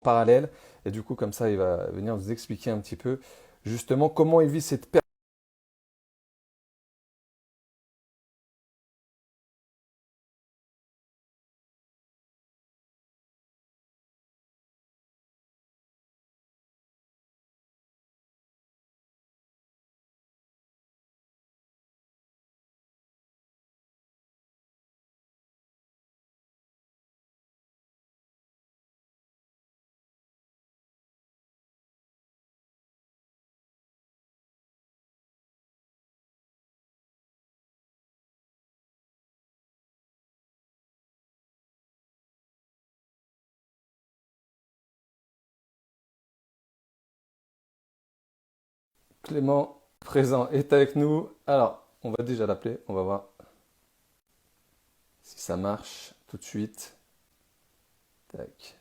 parallèle. Et du coup, comme ça, il va venir nous expliquer un petit peu justement comment il vit cette période. Clément, présent, est avec nous. Alors, on va déjà l'appeler. On va voir si ça marche tout de suite. Tac.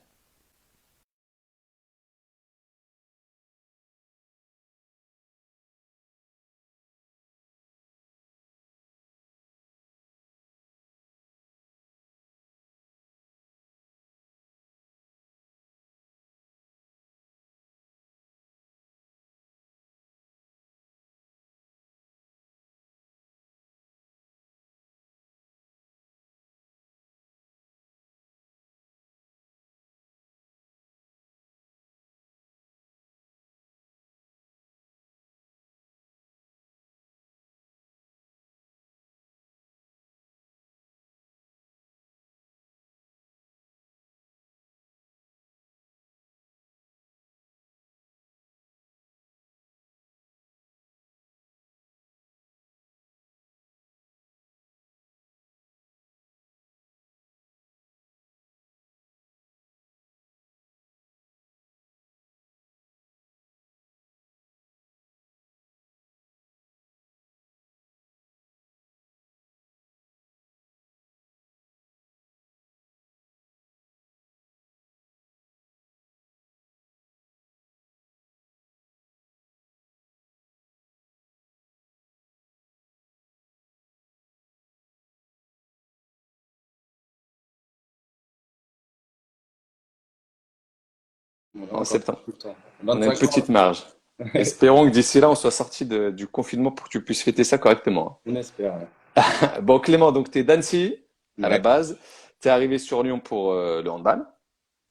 On a En encore septembre. tout le temps. On a une 25 ans. petite marge. Espérons que d'ici là, on soit sorti du confinement pour que tu puisses fêter ça correctement. On espère. Ouais. Bon, Clément, donc tu es d'Annecy à la Ouais. base. Tu es arrivé sur Lyon pour le handball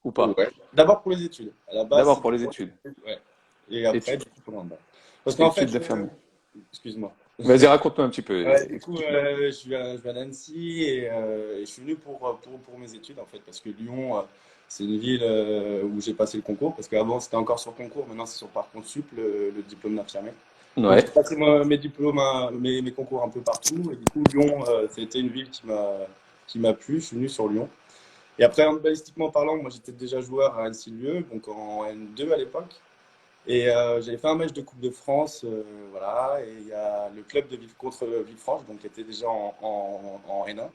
ou pas? Ouais. D'abord pour les études. À la base, D'abord pour c'était les pour études. les études. Ouais. Et Étu- après, du coup, pour le handball. Parce qu'en fait, Études d'infirmier. excuse-moi. Vas-y, raconte-moi un petit peu. Ouais, du coup, Explique-moi. je viens d'Annecy et je suis venu pour mes études en fait, parce que Lyon, c'est une ville où j'ai passé le concours, parce qu'avant c'était encore sur concours, maintenant c'est sur Parcoursup, le diplôme d'infirmier. Donc j'ai Ouais. passé mes diplômes, mes concours un peu partout, et du coup Lyon, c'était une ville qui m'a plu, je suis venu sur Lyon. Et après, handballistiquement parlant, moi j'étais déjà joueur à Annecy-Lieu, donc en N2 à l'époque. Et j'avais fait un match de Coupe de France, voilà. Et il y a le club de contre Villefranche, donc qui était déjà en N1.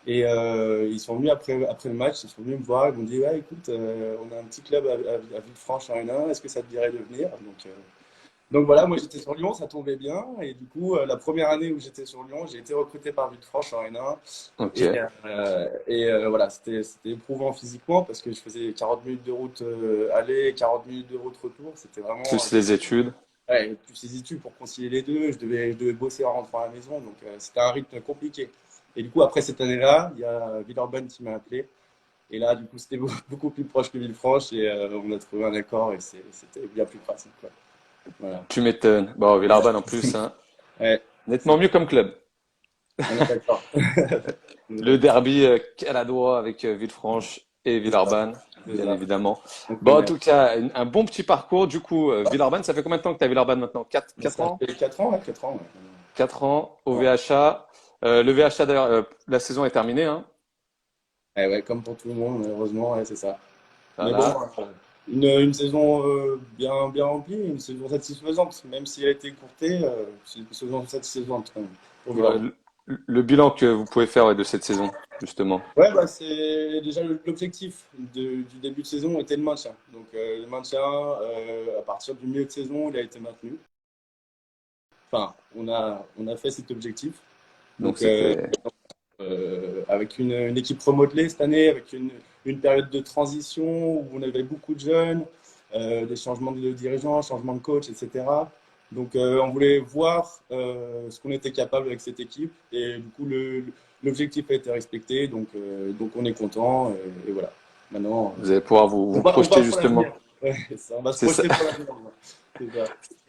Et ils sont venus après le match, ils sont venus me voir, ils m'ont dit, ouais, écoute, on a un petit club à Villefranche en N1, est-ce que ça te dirait de venir? Donc voilà, moi j'étais sur Lyon, ça tombait bien. Et du coup, la première année où j'étais sur Lyon, j'ai été recruté par Villefranche en N1. Ok. Voilà, c'était éprouvant physiquement parce que je faisais 40 minutes de route aller et 40 minutes de route retour. C'était vraiment. Plus les études. Ouais, plus les études pour concilier les deux. Je devais bosser en rentrant à la maison. Donc c'était un rythme compliqué. Et du coup, après cette année-là, il y a Villeurbanne qui m'a appelé. Et là, du coup, c'était beaucoup plus proche que Villefranche. Et on a trouvé un accord et c'était bien plus pratique, quoi. Voilà. Tu m'étonnes. Bon, Villeurbanne en plus, hein. Ouais, Nettement c'est- mieux comme club. on est d'accord. On est Le d'accord. derby caladois avec Villefranche et C'est ça. Villeurbanne, C'est bien ça. évidemment. On Bon, en connaît. tout cas, un bon petit parcours. Du coup, Villeurbanne, ça fait combien de temps que tu as Villeurbanne maintenant? Quatre Ça ans? fait 4 ans, ouais, 4 ans. Ouais. 4 ans au Ouais. VHA. Le VHA, d'ailleurs, la saison est terminée, hein. Ouais, comme pour tout le monde, malheureusement, ouais, c'est ça. Mais bon, Voilà. une saison bien remplie, une saison satisfaisante, même si elle a été écourtée, c'est une saison satisfaisante pour Ouais, Villeurbanne. le bilan que vous pouvez faire ouais, de cette saison, justement. Ouais, bah, c'est déjà l'objectif du début de saison était le maintien. Donc le maintien, à partir du milieu de saison, il a été maintenu. Enfin, on a fait cet objectif. Donc Donc c'était. avec une équipe remodelée cette année, avec une période de transition où on avait beaucoup de jeunes, des changements de dirigeants, changements de coach, etc. Donc, on voulait voir ce qu'on était capable avec cette équipe. Et du coup, l'objectif a été respecté. Donc on est content. Et voilà. Maintenant, Vous allez pouvoir vous on va projeter pour l'avenir. justement. Ouais, on va se C'est ça. projeter pour l'avenir. C'est ça.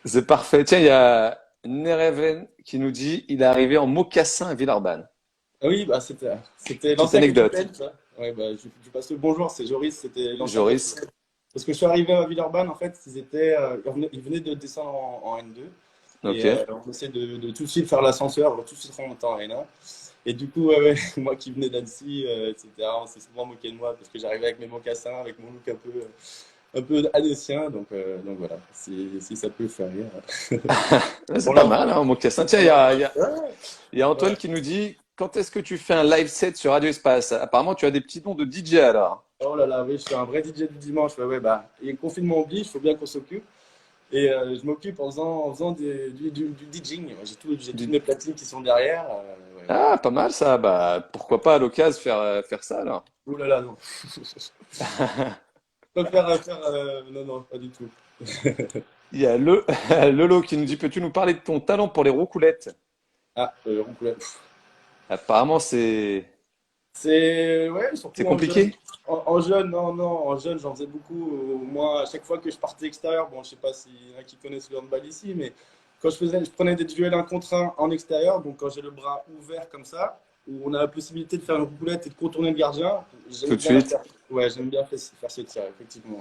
C'est parfait. Tiens, il y a Nereven qui nous dit il est arrivé en mocassin à Villeurbanne. Ah oui, bah, c'était Petite l'ancien anecdote. capitaine, ça. Ouais, bah, je passe le bonjour, c'est Joris, c'était l'ancien Joris. capitaine. Parce que je suis arrivé à Villeurbanne, en fait, ils venaient de descendre en N2. Ok. Et on essaie de tout de suite faire l'ascenseur, tout de suite remonter en N1. Et du coup, ouais, moi qui venais d'Annecy, etc., on s'est souvent moqué de moi parce que j'arrivais avec mes mocassins, avec mon look un peu annécien. Donc voilà, si ça peut faire rire. C'est Pour pas l'instant. mal, hein, mocassin. Tiens, Ouais, il y a Antoine ouais. qui nous dit quand est-ce que tu fais un live set sur Radio Espace? Apparemment, tu as des petits noms de DJ alors. Oh là là, oui, je suis un vrai DJ du dimanche. Ouais, ouais, bah, il y a le confinement oblige, il faut bien qu'on s'occupe. Et je m'occupe en faisant du DJing. J'ai toutes Du- mes platines qui sont derrière. Ouais, ouais. Ah, pas mal ça. Bah, pourquoi pas à l'occasion faire ça alors? Ouh là là, non. Pas faire, non, non, pas du tout. Il y a Lolo qui nous dit peux-tu nous parler de ton talent pour les roucoulettes? Ah, Roucoula. Apparemment, C'est, ouais, c'est surtout en jeune. compliqué. En jeune, non, non, en jeune, j'en faisais beaucoup. Moi, à chaque fois que je partais extérieur, bon, je sais pas s'il y en a qui connaissent le handball ici, mais quand je prenais des duels 1 contre 1 en extérieur, donc quand j'ai le bras ouvert comme ça, où on a la possibilité de faire une roucoulette et de contourner le gardien, Tout j'aime de bien la suite. faire. Ouais, j'aime bien faire ce tir, effectivement.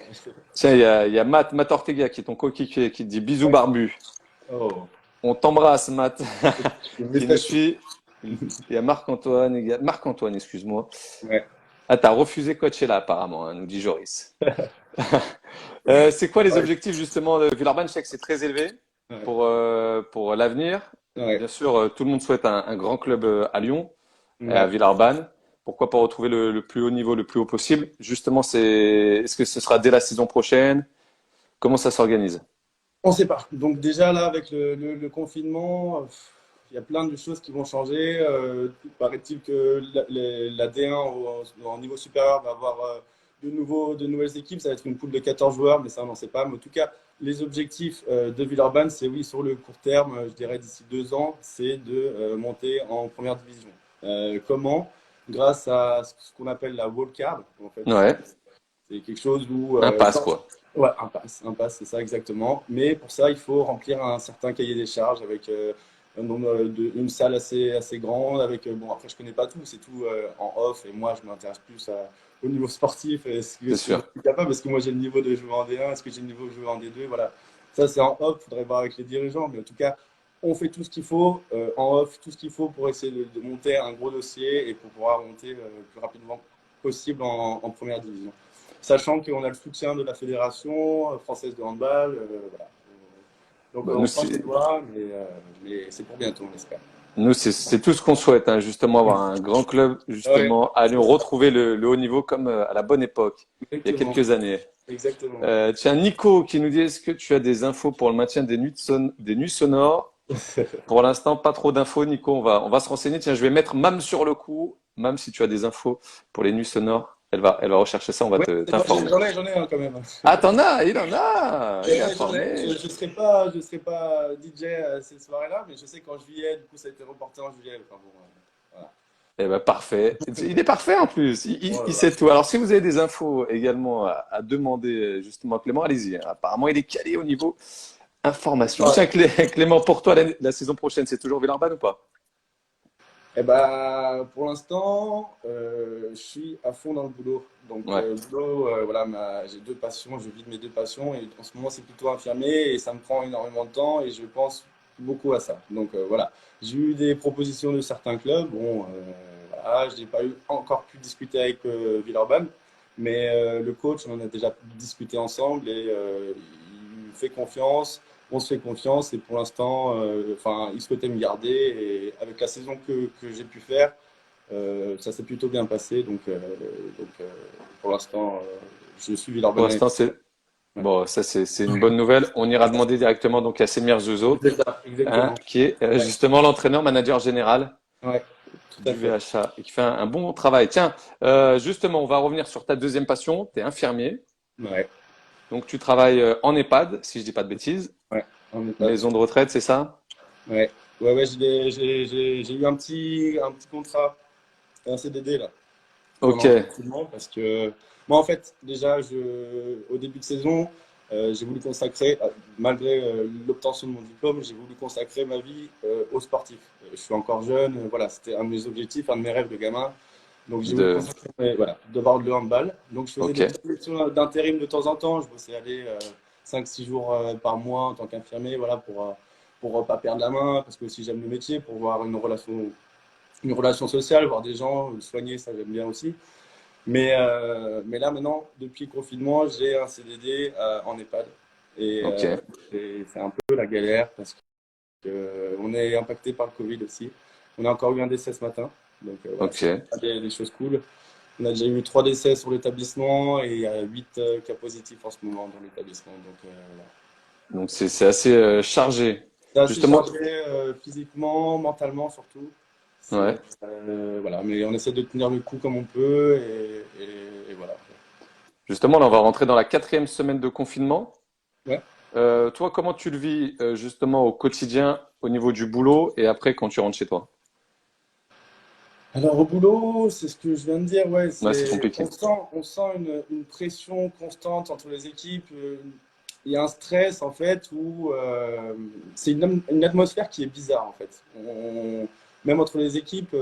Tiens, il y a Matt Ortega qui est ton coéquipier qui te dit bisous Ouais. barbu. Oh, On t'embrasse, Matt, le qui nous message. suit. Il y a Marc-Antoine, Marc-Antoine, excuse-moi. Ouais. Ah, t'as refusé Coachella apparemment, hein, nous dit Joris. C'est quoi les Ouais. objectifs justement de Villeurbanne? Je sais que c'est très élevé Ouais. pour l'avenir. Ouais. Bien sûr, tout le monde souhaite un grand club à Lyon et à Ouais. Villeurbanne. Pourquoi pas retrouver le plus haut niveau le plus haut possible? Justement, est-ce que ce sera dès la saison prochaine? Comment ça s'organise? On ne sait pas. Donc déjà là, avec le confinement, il y a plein de choses qui vont changer. Paraît-il que la D1 au niveau supérieur va avoir de nouvelles équipes. Ça va être une poule de 14 joueurs, mais ça, on n'en sait pas. Mais en tout cas, les objectifs de Villeurbanne, c'est oui, sur le court terme, je dirais d'ici 2 ans, c'est de monter en première division. Comment? Grâce à ce qu'on appelle la wildcard. En fait, Ouais, c'est quelque chose où un pass quoi. ouais, un pass, c'est ça exactement. Mais pour ça, il faut remplir un certain cahier des charges avec une salle assez grande. Avec bon, après, je connais pas tout, c'est tout en off. Et moi, je m'intéresse plus au niveau sportif. C'est Est-ce que je sûr. suis capable? Est-ce que moi j'ai le niveau de jouer en D1? Est-ce que j'ai le niveau de jouer en D2? Voilà. Ça, c'est en off. Faudrait voir avec les dirigeants. Mais en tout cas, on fait tout ce qu'il faut en off, tout ce qu'il faut pour essayer de monter un gros dossier et pour pouvoir monter le plus rapidement possible en première division. Sachant qu'on a le soutien de la Fédération française de handball. Voilà. Donc Bah, on croise les doigts, mais c'est pour bientôt, on espère. nous, c'est tout ce qu'on souhaite, hein, justement, avoir un grand club, Ouais, justement, à Lyon, retrouver le haut niveau comme à la bonne époque, il y a exactement. quelques années. Exactement. Tiens, Nico qui nous dit, est-ce que tu as des infos pour le maintien des nuits sonores? Pour l'instant, pas trop d'infos, Nico. On va se renseigner. Tiens, je vais mettre Mam sur le coup. Mam, si tu as des infos pour les nuits sonores, elle va rechercher ça, on va Ouais, t'informer. j'en ai un quand même. Ah, t'en as, il en a, il est J'en ai. informé. Je serai pas DJ ces soirées-là, mais je sais qu'en juillet, du coup, ça a été reporté en juillet. Enfin, bon, voilà. Eh ben, parfait. Il est parfait en plus. Il Voilà. sait tout. Alors, si vous avez des infos également à demander justement à Clément, allez-y, hein. Apparemment, il est calé au niveau information. Ouais. Tiens, Clément, pour toi, la saison prochaine, c'est toujours Villeurbanne ou pas? Eh ben, pour l'instant, je suis à fond dans le boulot. Donc, Ouais, le boulot, voilà, j'ai 2 passions, je vis de mes 2 passions. Et en ce moment, c'est plutôt infirmier et ça me prend énormément de temps et je pense beaucoup à ça. Donc, voilà. J'ai eu des propositions de certains clubs. Bon, voilà, je n'ai pas encore pu discuter avec Villeurbanne, mais le coach, on en a déjà discuté ensemble et il me fait confiance. On se fait confiance et pour l'instant, enfin, il souhaitait me garder et avec la saison que j'ai pu faire, ça s'est plutôt bien passé. Donc pour l'instant, je suis pour Villeurbanne. l'instant, c'est Ouais. bon. Ça, c'est une bonne nouvelle. On ira demander directement donc à Semir Zuzo, C'est ça, hein, exactement. qui est Ouais, justement l'entraîneur manager général ouais, tout à du fait. VHA et qui fait un bon travail. Tiens, justement, on va revenir sur ta deuxième passion. Tu es infirmier, Ouais, donc tu travailles en EHPAD, si je dis pas de bêtises. ouais, on est pas. Maison de retraite, c'est ça? Ouais, ouais, ouais, j'ai eu un petit contrat, un CDD là, Ok, pendant le confinement parce que moi, en fait, déjà, au début de saison, j'ai voulu consacrer, malgré l'obtention de mon diplôme, j'ai voulu consacrer ma vie aux sportifs. Je suis encore jeune, voilà, c'était un de mes objectifs, un de mes rêves de gamin. Donc, j'ai voulu de, consacrer, voilà, devoir de handball. Donc, je faisais ok, des petites missions d'intérim de temps en temps. Je bossais aller 5-6 jours par mois en tant qu'infirmier, voilà, pour pas perdre la main, parce que aussi j'aime le métier, pour voir une relation sociale, voir des gens, le soigner, ça j'aime bien aussi. Mais là, maintenant, depuis le confinement, j'ai un CDD en EHPAD. Et ok, c'est un peu la galère parce qu'on est impacté par le Covid aussi. On a encore eu un décès ce matin. Donc voilà, c'est ok. pas des choses cool. On a déjà eu 3 décès sur l'établissement et il y a 8 cas positifs en ce moment dans l'établissement. Donc voilà. Donc c'est assez chargé. C'est assez Justement, chargé physiquement, mentalement surtout. ouais. Voilà, mais on essaie de tenir le coup comme on peut et voilà. Justement, là, on va rentrer dans la quatrième semaine de confinement. Ouais. Toi, comment tu le vis justement au quotidien, au niveau du boulot et après quand tu rentres chez toi? Alors au boulot, c'est ce que je viens de dire, ouais, Ouais, c'est compliqué. on sent une pression constante entre les équipes. Il y a un stress en fait où c'est une atmosphère qui est bizarre en fait. Même entre les équipes,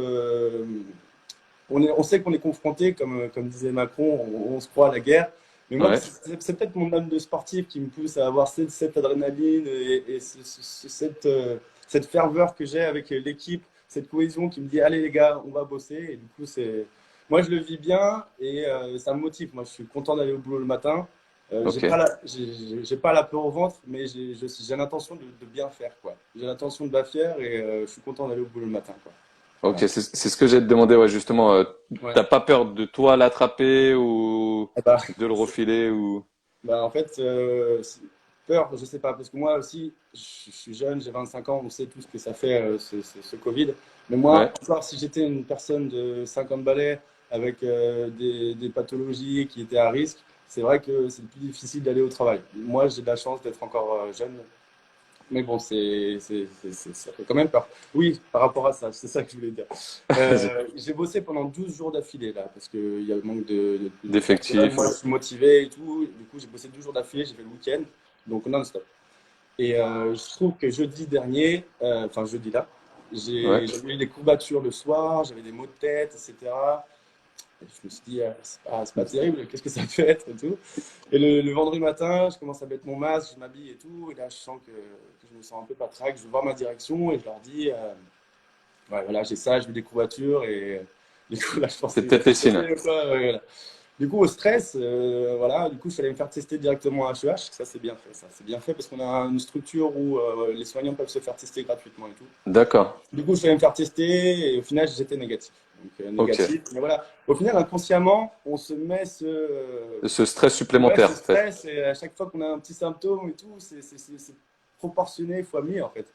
on sait qu'on est confronté, comme disait Macron, on se croit à la guerre. Mais moi, Ouais, c'est peut-être mon âme de sportif qui me pousse à avoir cette adrénaline et cette ferveur que j'ai avec l'équipe, cette cohésion qui me dit, allez les gars, on va bosser. Et du coup, moi, je le vis bien et ça me motive. Moi, je suis content d'aller au boulot le matin. ok. J'ai pas la peur au ventre, mais j'ai l'intention de bien faire, quoi. J'ai l'intention de bien faire et je suis content d'aller au boulot le matin, quoi. Ok, Voilà. c'est ce que j'ai te demandé, ouais, justement. Ouais. T'as pas peur de toi l'attraper ou Ah bah, de le refiler ou. Bah, en fait, peur, je sais pas, parce que moi aussi, je suis jeune, j'ai 25 ans, on sait tout ce que ça fait, ce Covid. Mais moi, Ouais, encore si j'étais une personne de 50 balais avec des pathologies qui étaient à risque, c'est vrai que c'est plus difficile d'aller au travail. Moi, j'ai de la chance d'être encore jeune, mais bon, ça fait quand même peur. Oui, par rapport à ça, c'est ça que je voulais dire. vas-y. J'ai bossé pendant 12 jours d'affilée, là, parce qu'il y a le manque de personnel. D'effectifs Moi, ou. je suis motivé et tout. Du coup, j'ai bossé 12 jours d'affilée, j'ai fait le week-end, donc non-stop. Et je trouve que jeudi dernier, enfin jeudi là, Ouais, j'avais eu des courbatures le soir, j'avais des maux de tête, etc. Et je me suis dit, c'est pas terrible, qu'est-ce que ça peut être et tout. Et le vendredi matin, je commence à mettre mon masque, je m'habille et tout. Et là, je sens que je me sens un peu patraque. Je vais voir ma direction et je leur dis, ouais, voilà, j'ai ça, j'ai eu des courbatures. Et du coup, là, je pense c'est qu'il va peut-être les se signes. passer quoi. Ouais, voilà. Du coup, au stress, voilà, du coup, je suis allé me faire tester directement à HEH. Ça, c'est bien fait. Ça, c'est bien fait parce qu'on a une structure où les soignants peuvent se faire tester gratuitement et tout. D'accord. Du coup, je suis allé me faire tester et au final, j'étais négatif. Donc, Ok. négatif. Mais voilà, au final, inconsciemment, on se met Ce stress ouais, supplémentaire, ce en fait. stress. Et à chaque fois qu'on a un petit symptôme et tout, c'est proportionné fois 1000 en fait.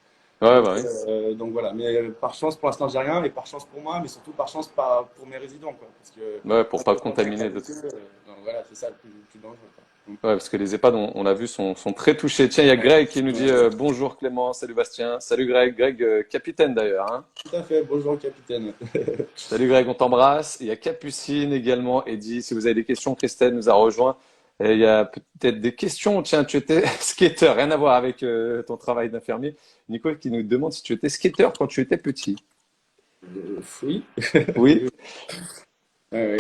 Ouais, bah oui. Donc voilà, mais par chance, pour l'instant, j'ai rien. Et par chance pour moi, mais surtout par chance pour mes résidents. Quoi, parce que Ouais, pour moi, pas je suis contact contaminer avec d'autres. eux. Donc voilà, c'est ça le plus dangereux. Quoi. Ouais, parce que les EHPAD, on l'a vu, sont très touchés. Tiens, il y a Ouais, Greg qui nous dit ouais, bonjour Clément, salut Bastien, salut Greg, Greg capitaine d'ailleurs, hein. tout à fait. Bonjour, capitaine. Salut Greg, on t'embrasse. Il y a Capucine également, et dit si vous avez des questions, Christelle nous a rejoint. Et il y a peut-être des questions. Tiens, tu étais skater, rien à voir avec ton travail d'infirmier. Nicole qui nous demande si tu étais skater quand tu étais petit. Oui. Oui. Ouais,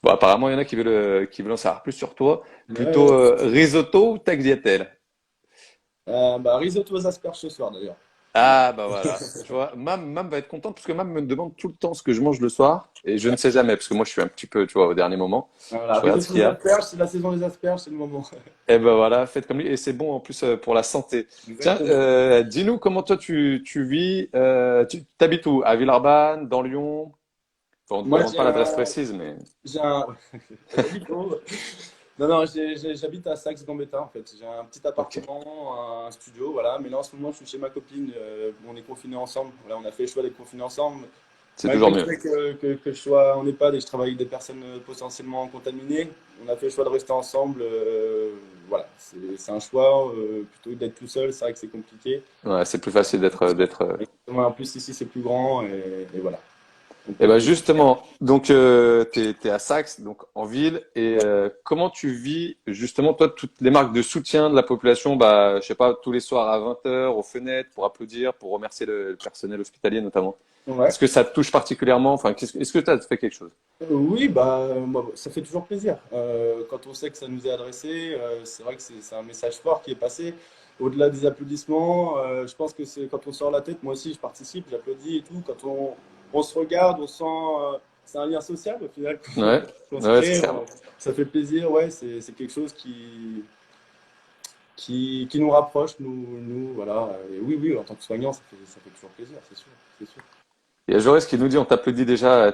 Bon, apparemment, il y en a qui veulent en savoir plus sur toi. ouais. Plutôt Ouais. risotto ou tagliatelle? Bah, risotto aux asperges ce soir d'ailleurs. Ouais. Ah, bah voilà. Tu vois, Mam va être contente parce que Mam me demande tout le temps ce que je mange le soir et je ne sais jamais parce que moi je suis un petit peu, tu vois, au dernier moment. Voilà, Je regarde ce risotto qu'il y aux a. asperges, c'est la saison des asperges, c'est le moment. Et ben voilà, faites comme lui et c'est bon en plus pour la santé. Tiens, Exactement. dis-nous comment toi tu vis. Tu t'habites où? À Villeurbanne, dans Lyon? Enfin, on ne Moi, demande pas l'adresse précise, mais. j'ai un... J'habite où? Non, non, j'habite à Saxe-Gambetta, en fait. J'ai un petit Ok. appartement, un studio, voilà. Mais là, en ce moment, je suis chez ma copine. On est confinés ensemble. Voilà, on a fait le choix d'être confinés ensemble. C'est toujours Malgré le mieux. fait que je sois en EHPAD et que je travaille avec des personnes potentiellement contaminées, on a fait le choix de rester ensemble. Voilà, c'est un choix. Plutôt que d'être tout seul, c'est vrai que c'est compliqué. Ouais, c'est plus facile d'être. En plus, ici, c'est plus grand et voilà. On Et peut ben plus. justement, donc t'es à Saxe, donc en ville, et Ouais. comment tu vis justement toi toutes les marques de soutien de la population, bah je sais pas, tous les soirs à 20 heures aux fenêtres pour applaudir, pour remercier le personnel hospitalier notamment. Ouais. Est-ce que ça te touche particulièrement? Enfin, est-ce que tu as fait quelque chose? Oui, bah, moi, ça fait toujours plaisir. Quand on sait que ça nous est adressé, c'est vrai que c'est un message fort qui est passé. Au-delà des applaudissements, je pense que c'est quand on sort la tête, moi aussi je participe, j'applaudis et tout. Quand on se regarde, on sent, c'est un lien social au final Ouais, qu'on se ouais, c'est crée. clair. Ça fait plaisir, ouais, c'est quelque chose qui nous rapproche, voilà. Et oui, oui, en tant que soignant, ça fait toujours plaisir, c'est sûr, c'est sûr. Il y a Jaurès qui nous dit on t'applaudit déjà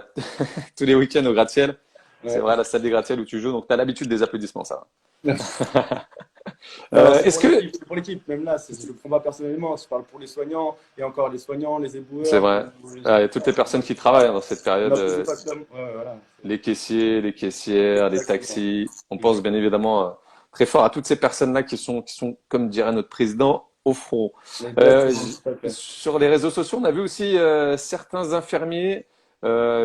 tous les week-ends au gratte-ciel. C'est Ouais. vrai, la salle des gratte-ciel où tu joues, donc tu as l'habitude des applaudissements, ça va. Non, non, c'est Est-ce pour que l'équipe, c'est pour l'équipe. Même là, je le prends pas personnellement. Je parle pour les soignants et encore les soignants, les c'est éboueurs. vrai, il y a toutes les personnes qui travaillent hein, dans cette On période, n'applaudit pas comme. Ouais, voilà. les caissiers, les caissières, les Exactement. taxis. On pense bien Exactement. évidemment très fort à toutes ces personnes-là qui sont, comme dirait notre président, au front. Exactement, tout à fait. Sur les réseaux sociaux, on a vu aussi certains infirmiers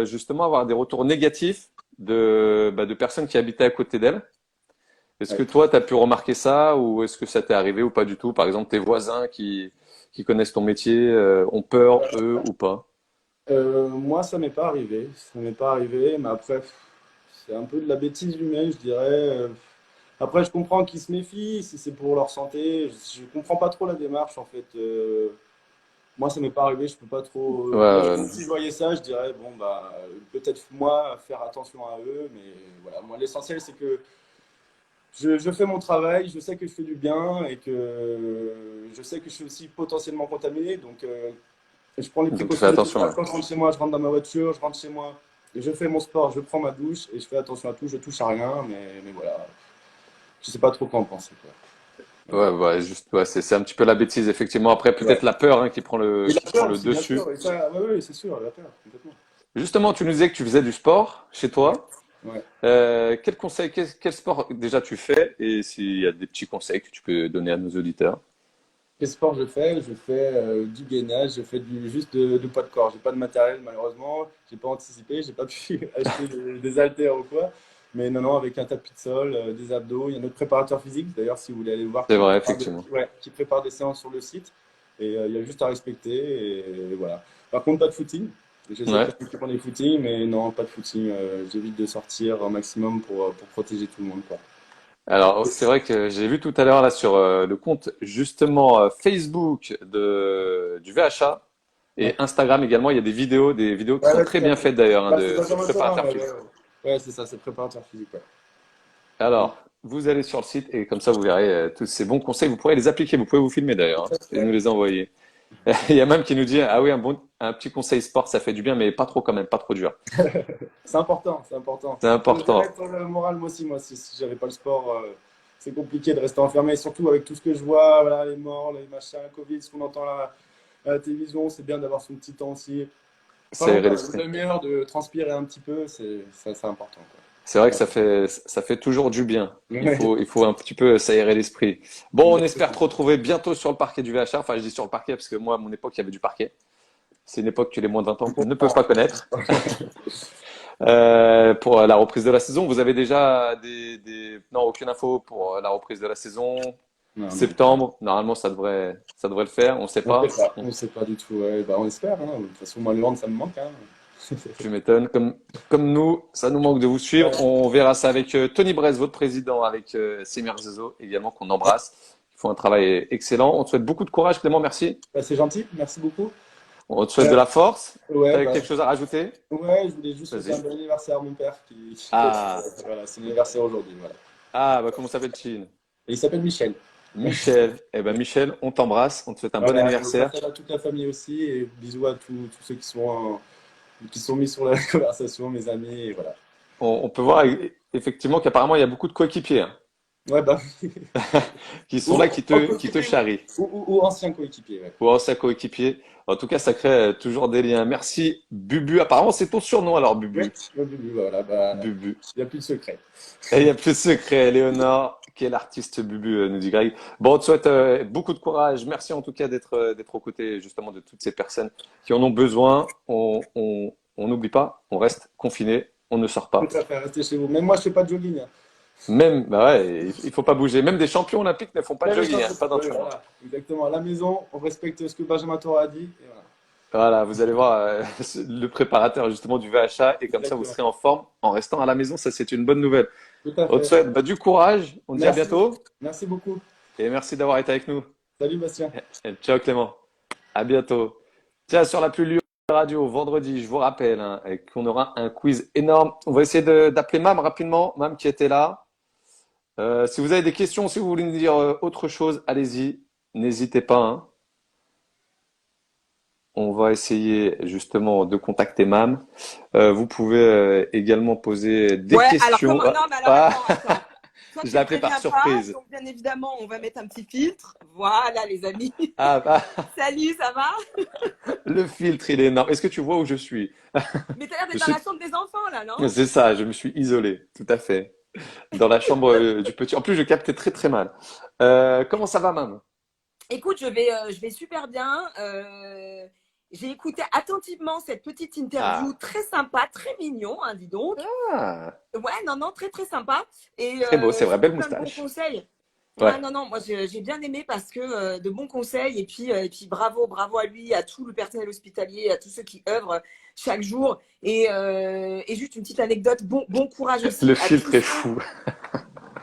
justement avoir des retours négatifs de personnes qui habitaient à côté d'elles. Est-ce que Ouais. toi, tu as pu remarquer ça ou est-ce que ça t'est arrivé ou pas du tout? Par exemple, tes voisins qui connaissent ton métier ont peur, eux, ou pas? Moi, ça m'est pas arrivé. Ça m'est pas arrivé, mais après, c'est un peu de la bêtise humaine, je dirais. Après, je comprends qu'ils se méfient si c'est pour leur santé. Je comprends pas trop la démarche, en fait. Moi, ça m'est pas arrivé, je peux pas trop. Ouais, Moi, si je voyais ça, je dirais, bon, bah, peut-être moi, faire attention à eux, mais voilà. Moi, l'essentiel, c'est que je fais mon travail, je sais que je fais du bien et que je sais que je suis aussi potentiellement contaminé. Donc, je prends les donc tu fais précautions attention. nécessaires. Ouais. Quand je rentre chez moi, je rentre dans ma voiture, je rentre chez moi, et je fais mon sport, je prends ma douche et je fais attention à tout. Je touche à rien, mais voilà. Je sais pas trop quoi en penser, quoi. Ouais, ouais, juste, ouais, c'est un petit peu la bêtise, effectivement. Après, Ouais. peut-être la peur hein, Et la qui prend peur le aussi, bien dessus. sûr. Et ça, ouais, ouais, c'est sûr, la peur, complètement. Justement, tu nous disais que tu faisais du sport chez Ouais. toi. Ouais. Quel conseil, quel sport déjà tu fais et s'il y a des petits conseils que tu peux donner à nos auditeurs? Quel sport je fais? Je fais du gainage, je fais juste du poids de corps. J'ai pas de matériel malheureusement, j'ai pas anticipé, j'ai pas pu acheter des haltères ou quoi. Mais non, non, avec un tapis de sol, des abdos. Il y a notre préparateur physique, d'ailleurs, si vous voulez aller voir, C'est vrai, effectivement. ouais, qui prépare des séances sur le site. Et il y a juste à respecter. Et voilà. Par contre, pas de footing. Je sais qu'il y Ouais. a ceux qui font des footings, mais non, pas de footing. J'évite de sortir un maximum pour protéger tout le monde, quoi. Alors, c'est vrai que j'ai vu tout à l'heure là sur le compte justement Facebook du VHA et Ouais, Instagram également, il y a des vidéos qui ouais, sont ouais, très tout à bien fait. faites d'ailleurs hein, Bah, c'est de ce Benjamin Thorin, préparateur ouais, physique. ouais. Ouais, c'est ça, c'est préparateur physique, ouais. Alors, vous allez sur le site et comme ça vous verrez tous ces bons conseils, vous pourrez les appliquer, vous pouvez vous filmer d'ailleurs hein, et nous Ouais. les envoyer. Il y a même qui nous dit ah oui un petit conseil sport ça fait du bien mais pas trop quand même, pas trop dur. C'est important, c'est important. C'est Je vais important. mettre le moral, moi aussi, moi, si j'avais pas le sport, c'est compliqué de rester enfermé, surtout avec tout ce que je vois, voilà, les morts, les machins, Covid, ce qu'on entend à la télévision, c'est bien d'avoir son petit temps aussi. Pas C'est aérer longtemps, une l'esprit. demi-heure de transpirer un petit peu, c'est important, C'est vrai que quoi. ça fait toujours du bien. Ouais. Il faut un petit peu s'aérer l'esprit. Bon, on espère te Exactement. retrouver bientôt sur le parquet du VHR. Enfin, je dis sur le parquet parce que moi, à mon époque, il y avait du parquet. C'est une époque que les moins de 20 ans ne peuvent pas connaître. Pour la reprise de la saison, vous avez déjà non, aucune info pour la reprise de la saison. Non, non. Septembre, normalement, ça devrait le faire. On ne sait pas. On sait pas du tout, ouais. Bah, on espère, hein. De toute façon, moi, le hand, ça me manque, hein. Tu m'étonnes. Comme nous, ça nous manque de vous suivre. Ouais. On verra ça avec Tony Brez, votre président, avec Semir Zezo également, qu'on embrasse. Ils font un travail excellent. On te souhaite beaucoup de courage, Clément. Merci. Bah, c'est gentil, merci beaucoup. On te souhaite de Euh, la force. Tu ouais, as bah, quelque chose à rajouter? ouais, je voulais juste souhaiter un Vas-y. bon anniversaire à mon père qui fête, Ah, voilà, son anniversaire aujourd'hui. Voilà. ah, bah comment s'appelle-t-il? Et il s'appelle Michel. Michel. Eh ben Michel, on t'embrasse. On te souhaite un bon Voilà, et au anniversaire. passage à toute la famille aussi, et bisous à tous ceux qui sont mis sur la conversation, mes amis, et voilà. On peut voir effectivement qu'apparemment il y a beaucoup de coéquipiers hein, Ouais, bah, qui sont ou, là, qui te coéquipier charrient. ou ancien coéquipier. Ouais. Ou anciens coéquipiers. En tout cas, ça crée toujours des liens. Merci, Bubu. Apparemment, c'est ton surnom alors, Oui, Bubu. voilà, bah, Bubu. il n'y a plus de secret. Et il n'y a plus de secret. Léonore, quel artiste Bubu, nous dit Greg. Bon, on te souhaite beaucoup de courage. Merci en tout cas d'être aux côtés justement de toutes ces personnes qui en ont besoin. On n'oublie pas, on reste confiné, on ne sort Tout pas. à fait, restez chez vous. Même moi, je fais pas de jogging, hein. Même, bah ouais, il faut pas bouger. Même des champions olympiques ne font pas de Même les jogging, hein, champions. pas Ouais, d'entraînement. voilà, exactement. À la maison, on respecte ce que Benjamin Tour a dit. Et voilà. Voilà, vous allez voir le préparateur justement du VHA et comme ça vous Exactement. serez en forme en restant à la maison. Ça, c'est une bonne nouvelle. Tout à On te fait. souhaite du courage. On te dit à Merci. bientôt Merci beaucoup. et merci d'avoir été avec nous. Salut, Bastien. Et ciao Clément. À bientôt. Tiens, sur la plus radio, vendredi, je vous rappelle qu'on aura un quiz énorme. On va essayer d'appeler Mam rapidement, Mam qui était là. Si vous avez des questions, si vous voulez nous dire autre chose, allez-y, n'hésitez pas, hein. On va essayer justement de contacter Mam. Vous pouvez également poser des Ouais, alors questions. comment? Non, mais alors Ah, attends. Toi, je tu l'ai ne appelé par préviens pas, surprise. donc bien évidemment, on va mettre un petit filtre. Voilà, les amis. Ah, bah, Salut, ça va? le filtre, il est énorme. Est-ce que tu vois où je suis? Mais t'as l'air Je d'être dans suis... la chambre des enfants, là, non? C'est ça, je me suis isolé, tout à fait. Dans la chambre du petit. En plus, je captais très très mal. Comment ça va, Mam? Écoute, je vais super bien. J'ai écouté attentivement cette petite interview Ah, très sympa, très mignon, hein, dis donc. ah, Ouais, non, non, très, très sympa. Et très beau, c'est vrai, surtout belle plein de bons moustache. conseils. Ouais, Ouais, non, non, moi j'ai bien aimé parce que de bons conseils et puis bravo, bravo à lui, à tout le personnel hospitalier, à tous ceux qui œuvrent chaque jour. Et juste une petite anecdote, bon courage le aussi à tous filtre est ceux. fou.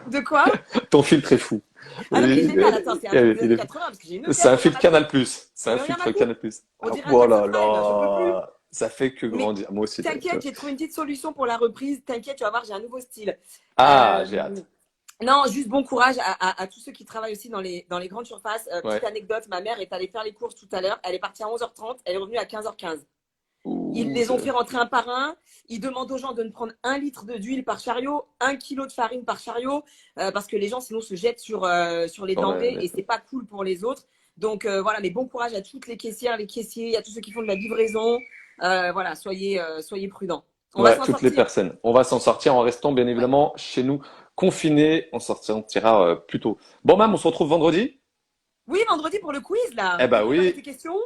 De quoi? Ton filtre est fou. Ah non, mais il est Il- génial, attends, c'est un truc des il années est- 80 parce que j'ai une C'est œillère, un regarde filtre ma coupe. Canal+. C'est un Mais regarde ma filtre coupe, Canal+. on Ah, dirait un oh là Jackson 5, j'en peux plus. là, ça fait que Mais grandir. Moi aussi, d'ailleurs, tu t'inquiète, vois. j'ai trouvé une petite solution pour la reprise. T'inquiète, tu vas voir, j'ai un nouveau style. Ah, Euh, j'ai hâte. Non, juste bon courage à tous ceux qui travaillent aussi dans les grandes surfaces. Petite Ouais. anecdote, ma mère est allée faire les courses tout à l'heure. Elle est partie à 11h30, elle est revenue à 15h15. Ils Ouh, les ont fait rentrer un par un. Ils demandent aux gens de ne prendre 1 litre d'huile par chariot, 1 kilo de farine par chariot, parce que les gens sinon se jettent sur les sur denrées le- et c'est pas cool pour les autres. Donc voilà, mais bon courage à toutes les caissières, les caissiers, à tous ceux qui font de la livraison. Voilà, soyez prudents. On va Ouais, s'en toutes les sortir. personnes. On va s'en sortir en restant bien Ouais. évidemment chez nous, confinés. On s'en sortira plus tôt. Bon, Mam, on se retrouve vendredi? Oui, vendredi pour le quiz là. Eh T'as ben préparé tes oui, questions?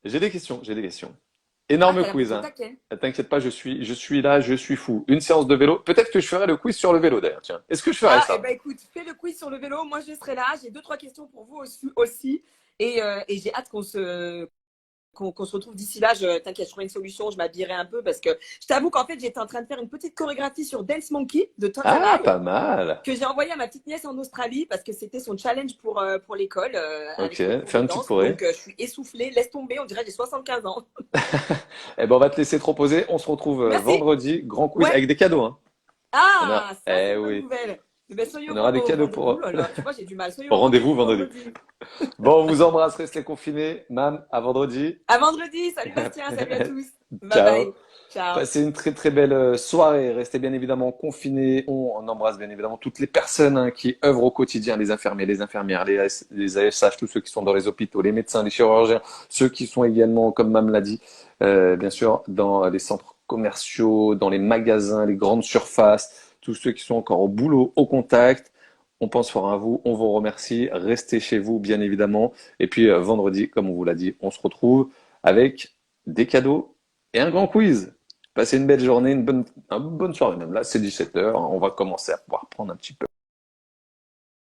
j'ai des questions, j'ai des questions. Ah, Énorme t'as l'air quiz, plutôt au hein. taquet. T'inquiète pas, je suis là, je suis fou. Une séance de vélo. Peut-être que je ferai le quiz sur le vélo d'ailleurs. Tiens, est-ce que je ferai Ah, eh ça? ben écoute, fais le quiz sur le vélo. Moi, je serai là. J'ai deux, trois questions pour vous aussi. Et j'ai hâte qu'on se retrouve d'ici là. T'inquiète, je trouverai une solution. Je m'habillerai un peu parce que je t'avoue qu'en fait, j'étais en train de faire une petite chorégraphie sur Dance Monkey de Ah, Tanzanite pas mal. que j'ai envoyé à ma petite nièce en Australie parce que c'était son challenge pour l'école Ok, avec mes cours faire de une petite danse. choré. Donc, je suis essoufflée. Laisse tomber. On dirait que j'ai 75 ans. Eh ben, on va te laisser te reposer. On se retrouve Merci. vendredi, grand quiz Ouais. avec des cadeaux, hein. On a, Ah, ça, c'est eh une bonne oui, nouvelle. Eh ben, soyez on au aura des cadeaux rendez-vous. pour Là, là, tu vois, j'ai du mal. Soyez au au rendez-vous rendez-vous vendredi. vendredi. Bon, on vous embrasse, restez confinés. Mam, à vendredi. À vendredi. Salut Bastien. Salut à tous. Bye Ciao. bye. Ciao. Passez une très très belle soirée. Restez bien évidemment confinés. On embrasse bien évidemment toutes les personnes qui œuvrent au quotidien, les infirmiers, les infirmières, les ASH, tous ceux qui sont dans les hôpitaux, les médecins, les chirurgiens, ceux qui sont également, comme Mam l'a dit, bien sûr, dans les centres commerciaux, dans les magasins, les grandes surfaces, tous ceux qui sont encore au boulot, au contact. On pense fort à vous, on vous remercie. Restez chez vous, bien évidemment. Et puis vendredi, comme on vous l'a dit, on se retrouve avec des cadeaux et un grand quiz. Passez une belle journée, une bonne soirée même. Là, c'est 17h. On va commencer à pouvoir prendre un petit peu.